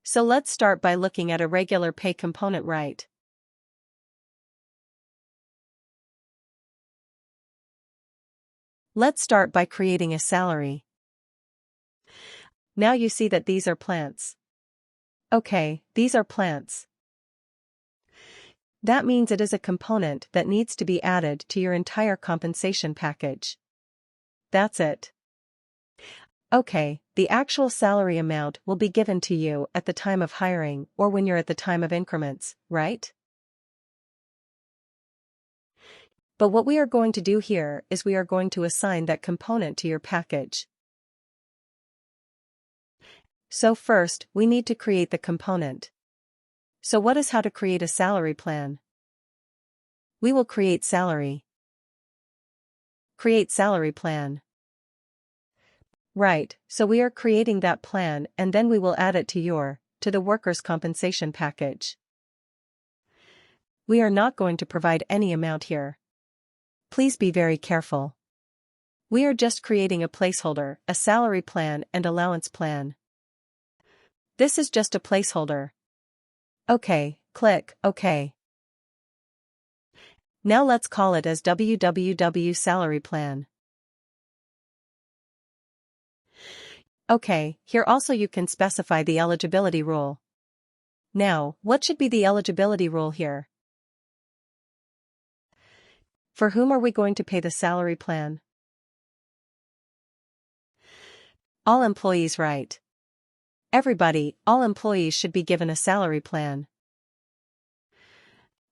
So let's start by looking at a regular pay component, right? Let's start by creating a salary. Now you see that these are plants. Okay, these are plants. That means it is a component that needs to be added to your entire compensation package. That's it. Okay, the actual salary amount will be given to you at the time of hiring or when you're at the time of increments, right? But what we are going to do here is we are going to assign that component to your package. So first, we need to create the component. So what is how to create a salary plan? We will create salary. Create salary plan. Right, so we are creating that plan and then we will add it to the workers' compensation package. We are not going to provide any amount here. Please be very careful. We are just creating a placeholder, a salary plan and allowance plan. This is just a placeholder. Okay, click OK. Now let's call it as www salary plan. Okay, here also you can specify the eligibility rule. Now, what should be the eligibility rule here? For whom are we going to pay the salary plan? All employees, right? Everybody, all employees should be given a salary plan.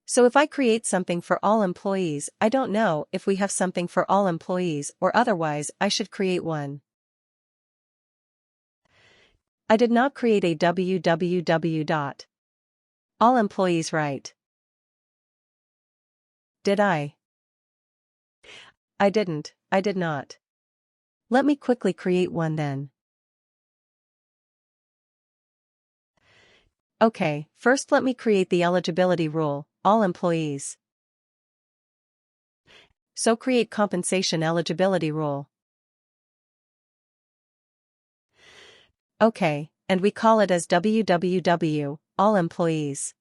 So if I create something for all employees, I don't know if we have something for all employees or otherwise I should create one. I did not create a www. All employees, right? Did I? I didn't, I did not. Let me quickly create one then. Okay, first let me create the eligibility rule, all employees. So create compensation eligibility rule. Okay, and we call it as www, all employees.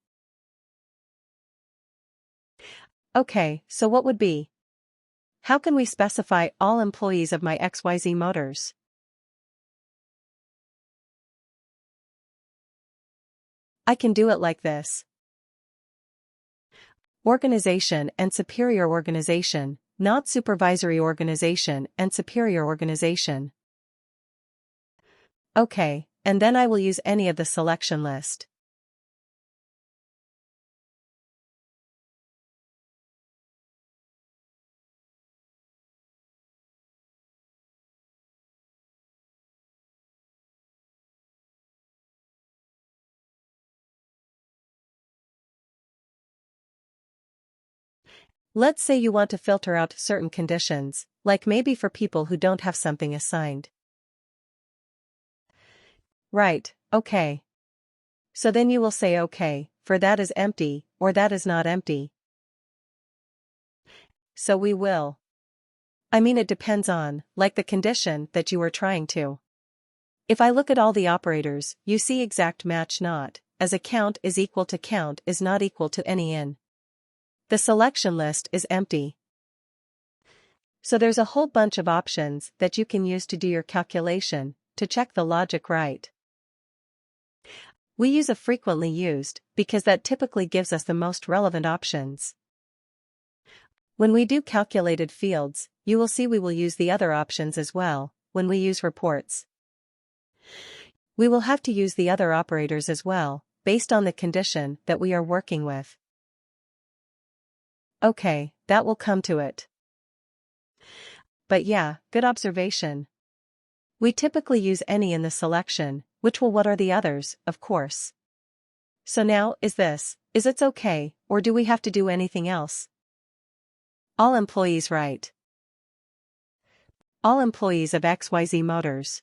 Okay, so what would be? How can we specify all employees of my XYZ Motors? I can do it like this. Organization and superior organization, not supervisory organization and superior organization. Okay, and then I will use any of the selection list. Let's say you want to filter out certain conditions, like maybe for people who don't have something assigned. Right, okay. So then you will say okay, for that is empty, or that is not empty. So we will. I mean it depends on, like the condition that you are trying to. If I look at all the operators, you see exact match not, as a count is equal to count is not equal to any in. The selection list is empty. So there's a whole bunch of options that you can use to do your calculation, to check the logic right. We use a frequently used, because that typically gives us the most relevant options. When we do calculated fields, you will see we will use the other options as well, when we use reports. We will have to use the other operators as well, based on the condition that we are working with. Okay, that will come to it. But yeah, good observation. We typically use any in the selection, which will what are the others, of course. So now, is it's okay, or do we have to do anything else? All employees, right? All employees of XYZ Motors.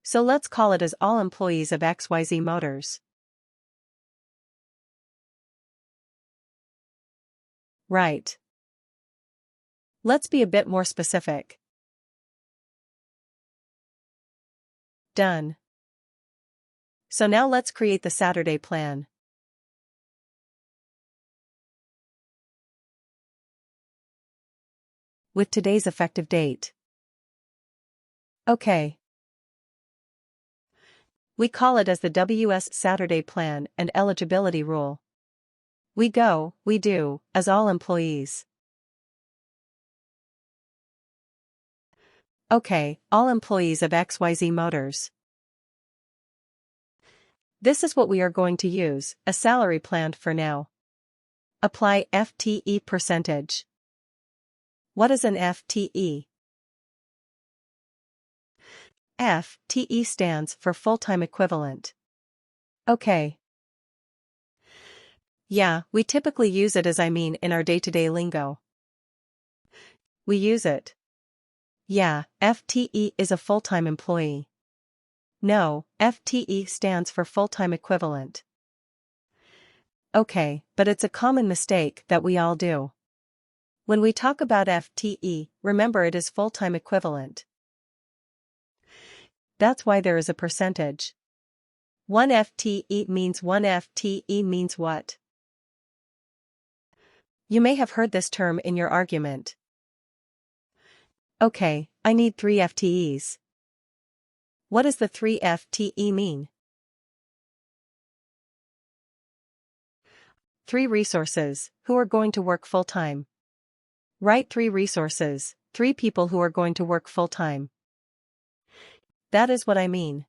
So let's call it as all employees of XYZ Motors. Right. Let's be a bit more specific. Done. So now let's create the Saturday plan. With today's effective date. Okay. We call it as the WS Saturday Plan and Eligibility Rule. We do, as all employees. Okay, all employees of XYZ Motors. This is what we are going to use, a salary plan for now. Apply FTE percentage. What is an FTE? FTE stands for full-time equivalent. Okay. Yeah, we typically use it as in our day-to-day lingo. We use it. Yeah, FTE is a full-time employee. No, FTE stands for full-time equivalent. Okay, but it's a common mistake that we all do. When we talk about FTE, remember it is full-time equivalent. That's why there is a percentage. 1 FTE means what? You may have heard this term in your argument. Okay, I need 3 FTEs. What does the 3 FTE mean? 3 resources, who are going to work full-time. Write 3 resources, 3 people who are going to work full-time. That is what I mean.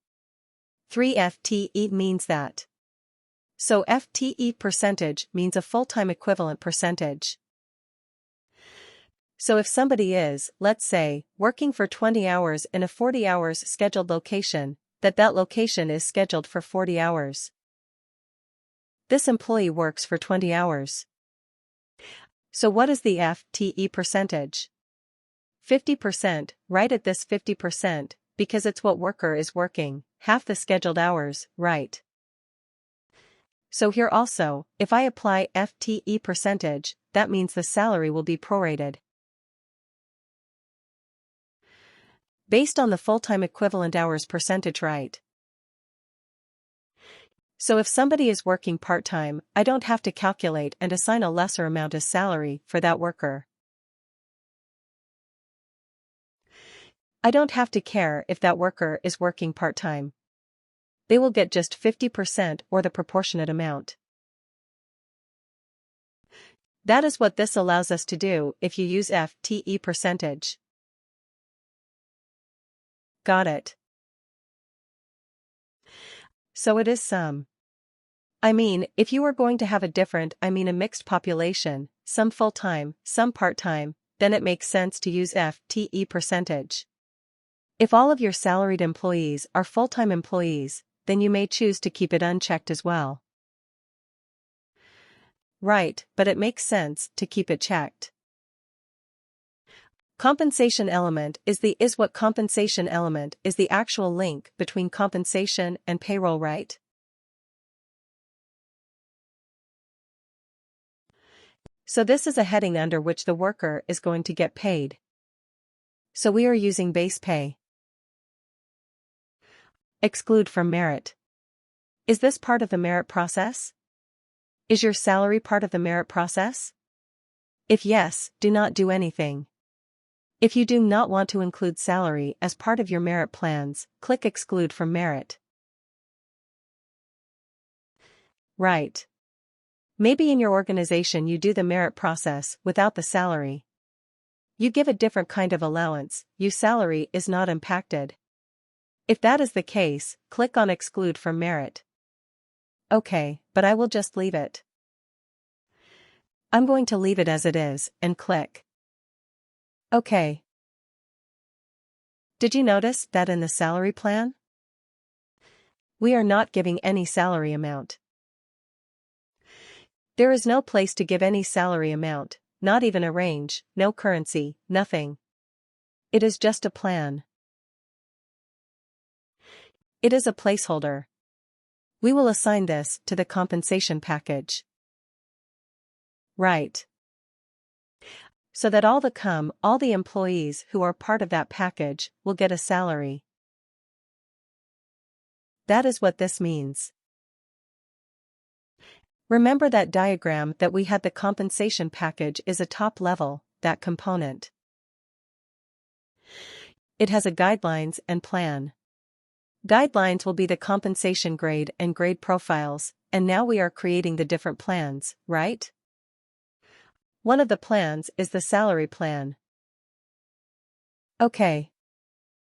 3 FTE means that. So FTE percentage means a full-time equivalent percentage. So if somebody is, let's say, working for 20 hours in a 40 hours scheduled location, that location is scheduled for 40 hours. This employee works for 20 hours. So what is the FTE percentage? 50%, right at this 50%, because it's what worker is working, half the scheduled hours, right? So here also, if I apply FTE percentage, that means the salary will be prorated. Based on the full-time equivalent hours percentage, right? So if somebody is working part-time, I don't have to calculate and assign a lesser amount as salary for that worker. I don't have to care if that worker is working part-time. They will get just 50% or the proportionate amount. That is what this allows us to do if you use FTE percentage. Got it. So it is some. If you are going to have a mixed population, some full-time, some part-time, then it makes sense to use FTE percentage. If all of your salaried employees are full-time employees, then you may choose to keep it unchecked as well. Right, but it makes sense to keep it checked. Compensation element is what compensation element is the actual link between compensation and payroll, right? So this is a heading under which the worker is going to get paid. So we are using base pay. Exclude from merit. Is this part of the merit process? Is your salary part of the merit process? If yes, do not do anything. If you do not want to include salary as part of your merit plans, click Exclude from Merit. Right. Maybe in your organization you do the merit process without the salary. You give a different kind of allowance, your salary is not impacted. If that is the case, click on Exclude from Merit. Okay, but I will just leave it. I'm going to leave it as it is, and click. Okay. Did you notice that in the salary plan? We are not giving any salary amount. There is no place to give any salary amount, not even a range, no currency, nothing. It is just a plan. It is a placeholder. We will assign this to the compensation package. Right. So that all the employees who are part of that package will get a salary. That is what this means. Remember that diagram that we had. The compensation package is a top level, that component. It has a guidelines and plan. Guidelines will be the compensation grade and grade profiles, and now we are creating the different plans, right? One of the plans is the salary plan. Okay.